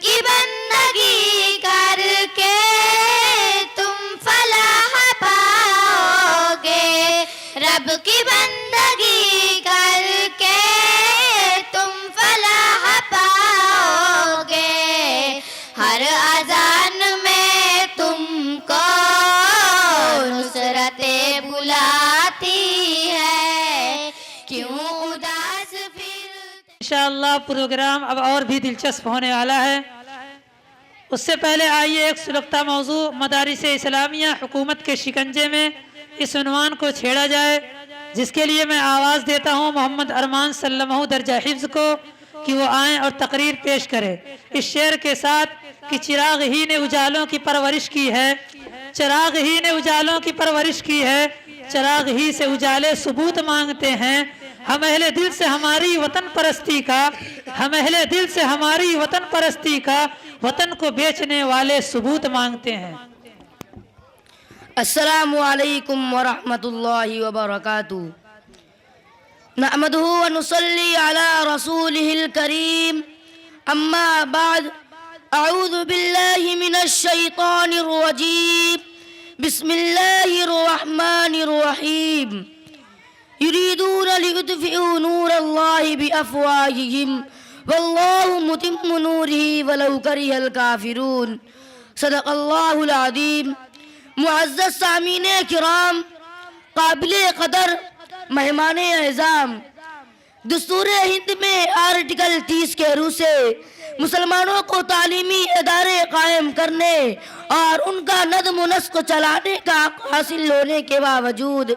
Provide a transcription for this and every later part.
کی بندگی کر کے تم فلاح پاؤ گے، رب کی بندگی کر کے تم فلاح پاؤ گے، ہر اذان میں تم کو نصرتیں بلاتی ہے، کیوں اداس پھر۔ انشاءاللہ پروگرام اب اور بھی دلچسپ ہونے والا ہے۔ اس سے پہلے آئیے ایک سلگتا موضوع مدارس اسلامیہ حکومت کے شکنجے میں، اس عنوان کو چھیڑا جائے، جس کے لیے میں آواز دیتا ہوں محمد ارمان سلمہ درجہ حفظ کو کہ وہ آئیں اور تقریر پیش کرے اس شعر کے ساتھ کہ چراغ ہی نے اجالوں کی پرورش کی ہے، چراغ ہی نے اجالوں کی پرورش کی ہے، چراغ ہی سے اجالے ثبوت مانگتے ہیں، ہم اہل دل سے ہماری وطن پرستی کا، ہم اہل دل سے ہماری وطن پرستی کا، وطن کو بیچنے والے ثبوت مانگتے ہیں۔ السلام علیکم ورحمۃ اللہ وبرکاتہ۔ نحمدہ ونصلی علی رسولہ الکریم، اما بعد، اعوذ باللہ من الشیطان الرجیم، بسم اللہ الرحمن الرحیم۔ یریدون لیطفئوا نور اللہ بافواہہم واللہ متم نورہ ولو کرہ الکافرون۔ صدق اللہ العظیم۔ معزز سامعین کرام، قابل قدر مہمان اعظام، دستور ہند میں آرٹیکل 30 کے روح سے مسلمانوں کو تعلیمی ادارے قائم کرنے اور ان کا نظم و نسق چلانے کا حق حاصل ہونے کے باوجود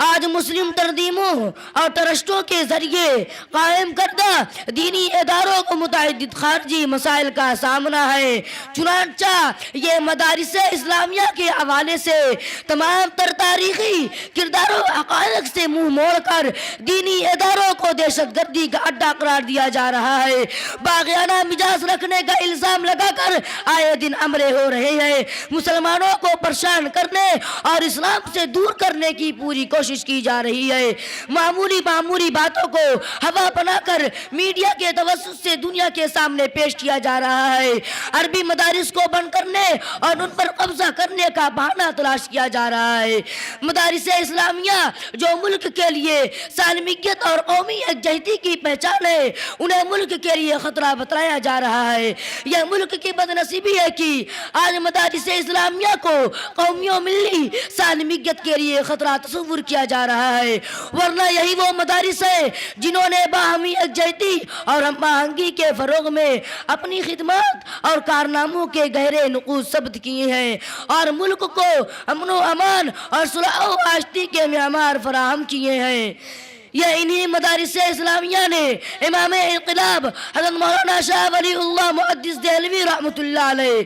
آج مسلم تنظیموں اور ٹرسٹوں کے ذریعے قائم کردہ دینی اداروں کو متعدد خارجی مسائل کا سامنا ہے۔ چنانچہ یہ مدارس اسلامیہ کے حوالے سے تمام تر تاریخی کرداروں حقائق سے منہ موڑ کر دینی اداروں کو دہشت گردی کا اڈا قرار دیا جا رہا ہے۔ باغیانہ مزاج رکھنے کا الزام لگا کر آئے دن حملے ہو رہے ہیں۔ مسلمانوں کو پریشان کرنے اور اسلام سے دور کرنے کی پوری کوشش کی جا رہی ہے۔ معمولی باتوں کو ہوا بنا کر میڈیا کے توسط سے دنیا کے سامنے پیش کیا جا رہا ہے۔ عربی مدارس کو بند کرنے اور ان پر قبضہ کرنے کا بہانہ تلاش کیا جا رہا ہے۔ مدارس اسلامیہ جو ملک کے لیے سالمیت اور قومی یکجہتی کی پہچان ہے، انہیں ملک کے لیے خطرہ بتلایا جا رہا ہے۔ یہ ملک کی بد نصیبی ہے کہ آج مدارس اسلامیہ کو قومی و ملی سالمیت کے لیے خطرہ تصور کیا جا رہا ہے، ورنہ یہی وہ مدارس ہیں جنہوں نے باہمی یکجہتی اور ہم آہنگی کے فروغ میں اپنی خدمات اور کارناموں کے گہرے نقوش ثبت کیے ہیں اور ملک کو امن و امان اور صلح و آشتی کے معیار فراہم کیے ہیں۔ یہ انہی مدارس اسلامیہ نے امام انقلاب حضرت مولانا شاہ ولی اللہ محدث دہلوی رحمۃ اللہ علیہ،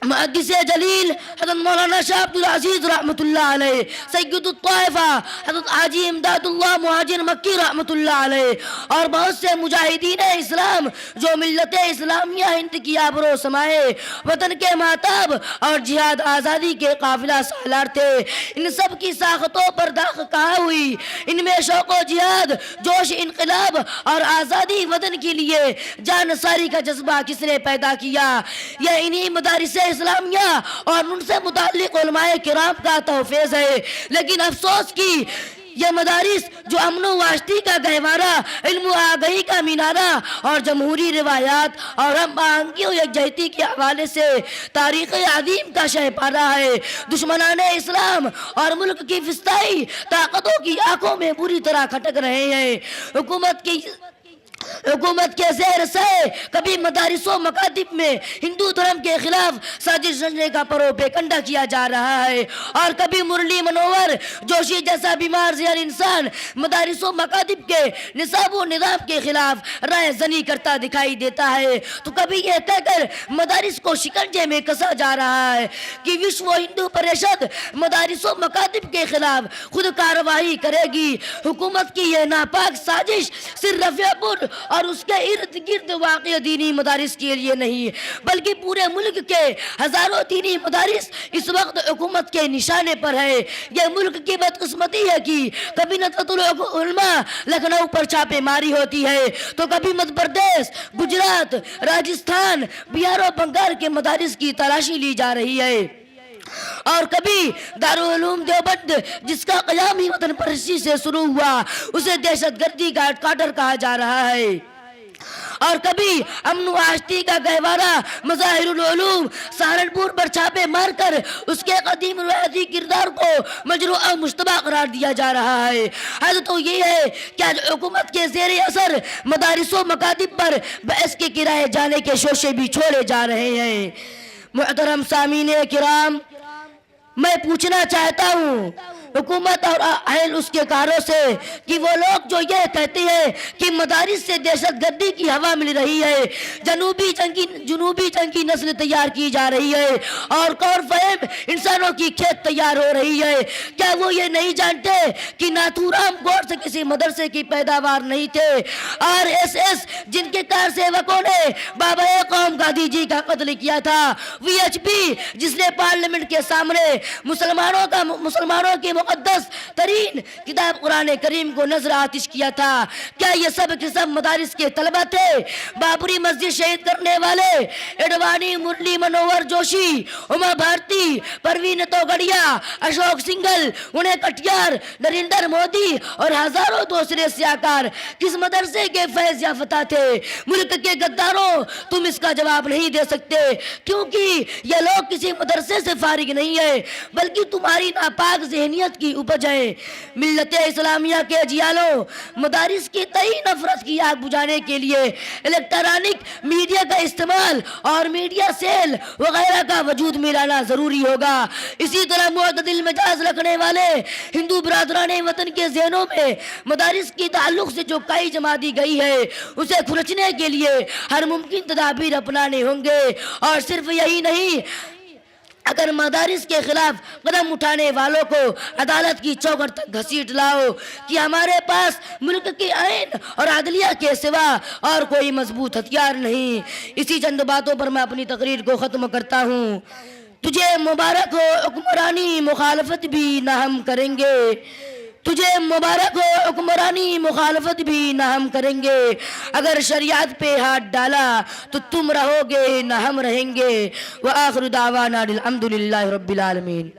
محدث جلیل حضرت مولانا شاہ عبدالعزیز رحمۃ اللہ علیہ، سید الطائفہ حضرت حاجی امداد اللہ مہاجر مکی رحمۃ اللہ علیہ اور بہت سے مجاہدین اسلام جو ملت اسلامیہ ہند کی آبرو سمائے وطن کے ماتاب اور جہاد آزادی کے قافلہ سالار تھے، ان سب کی ساختوں پر داغ کہاں ہوئی؟ ان میں شوق و جہاد، جوش انقلاب اور آزادی وطن کے لیے جان نثاری کا جذبہ کس نے پیدا کیا؟ یہ انہی مدارس اسلامیہ اور ان سے متعلق علماء کرام کا تحفظ ہے۔ لیکن افسوس کی یہ مدارس جو امن و آشتی کا گہوارہ، علم و آگہی کا مینارہ اور جمہوری روایات اور ہم آہنگی و یکجہتی کے حوالے سے تاریخ عظیم کا شہ پارہ ہے، دشمنان اسلام اور ملک کی فسطائی طاقتوں کی آنکھوں میں بری طرح کھٹک رہے ہیں۔ حکومت کے زیر سے کبھی مدارس و مکاتب میں ہندو دھرم کے خلاف سازش رچنے کا پروپیگنڈا کیا جا رہا ہے اور کبھی مرلی منور جوشی جیسا بیمار ذہن انسان مدارس و مکاتب کے نصاب و نظام کے خلاف رائے زنی کرتا دکھائی دیتا ہے، تو کبھی یہ کہہ کر مدارس کو شکنجے میں کسا جا رہا ہے کہ وشو ہندو پریشد مدارس و مکاتب کے خلاف خود کارروائی کرے گی۔ حکومت کی یہ ناپاک سازش صرف رفیع پور اور اس کے ارد گرد واقع دینی مدارس کے لیے نہیں، بلکہ پورے ملک کے ہزاروں دینی مدارس اس وقت حکومت کے نشانے پر ہے۔ یہ ملک کی بدقسمتی ہے کہ کبھی ندوۃ العلماء لکھنؤ پر چھاپے ماری ہوتی ہے تو کبھی مدھیہ پردیش، گجرات، راجستھان، بہار و بنگال کے مدارس کی تلاشی لی جا رہی ہے، اور کبھی دارالعلوم دیوبند جس کا قیام ہی وطن پرستی سے شروع ہوا اسے دہشت گردی کا ہیڈ کوارٹر کہا جا رہا ہے، اور کبھی امن و آشتی کا گہوارہ مظاہر العلوم سہارنپور پر چھاپے مار کر اس کے قدیم روایتی کردار کو مجروح و مشتبہ قرار دیا جا رہا ہے۔ حد تو یہ ہے کہ آج حکومت کے زیر اثر مدارس و مکاتب پر بحث کے کرائے جانے کے شوشے بھی چھوڑے جا رہے ہیں۔ محترم سامعین کرام، میں پوچھنا چاہتا ہوں حکومت اور اہل اس کے کاروں سے کہ وہ لوگ جو یہ کہتے ہیں کہ مدارس سے دہشت گردی کی ہوا مل رہی ہے، جنوبی جنگی نسل تیار کی جا رہی ہے اور کور فہم انسانوں کی کھیت تیار ہو رہی ہے، کیا وہ یہ نہیں جانتے کہ ناتھورام گوڈ سے کسی مدرسے کی پیداوار نہیں تھے؟ RSS جن کے کار سیوکوں نے بابا قوم گاندھی جی کا قتل کیا تھا، VHP جس نے پارلیمنٹ کے سامنے مسلمانوں کی مقدس ترین کتاب قرآن کریم کو نظر آتش کیا تھا، کیا یہ سب کے سب مدارس کے طلبہ تھے؟ بابری مسجد شہید کرنے والے اڈوانی، مرلی منوہر جوشی، اما بھارتی، پروین توگڑیا، اشوک سنگل، انہیں کٹیار، نریندر مودی اور ہزاروں دوسرے سیاکار کس مدرسے کے فیض یافتہ تھے؟ ملک کے غداروں، تم اس کا جواب نہیں دے سکتے، کیونکہ یہ لوگ کسی مدرسے سے فارغ نہیں ہے بلکہ تمہاری ناپاک ذہنیت کی اپج ہے۔ ملت اسلامیہ کے اجیالوں، مدارس کی تئی نفرت کی آگ بجھانے کے لیے الیکٹرانک میڈیا کا استعمال اور میڈیا سیل وغیرہ کا وجود میں لانا ضروری ہوگا۔ اسی طرح معتدل مزاج رکھنے والے ہندو برادران وطن کے ذہنوں میں مدارس کی تعلق سے جو کائی جما دی گئی ہے اسے کھرچنے کے لیے ہر ممکن تدابیر اپنانے ہوں گے، اور صرف یہی نہیں، اگر مدارس کے خلاف قدم اٹھانے والوں کو عدالت کی چوکھٹ تک گھسیٹ لاؤ کہ ہمارے پاس ملک کی آئین اور عدلیہ کے سوا اور کوئی مضبوط ہتھیار نہیں۔ اسی چند باتوں پر میں اپنی تقریر کو ختم کرتا ہوں۔ تجھے مبارک ہو حکمرانی، مخالفت بھی نہ ہم کریں گے، تجھے مبارک ہو حکمرانی، مخالفت بھی نہ ہم کریں گے، اگر شریعت پہ ہاتھ ڈالا تو تم رہو گے نہ ہم رہیں گے۔ وآخر دعوانا الحمدللہ رب العالمین۔